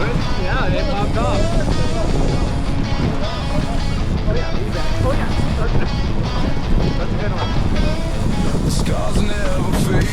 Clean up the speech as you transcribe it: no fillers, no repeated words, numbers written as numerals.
Yeah, it popped off. Oh yeah, leave that. Oh yeah. That's a good one. Scars never fade.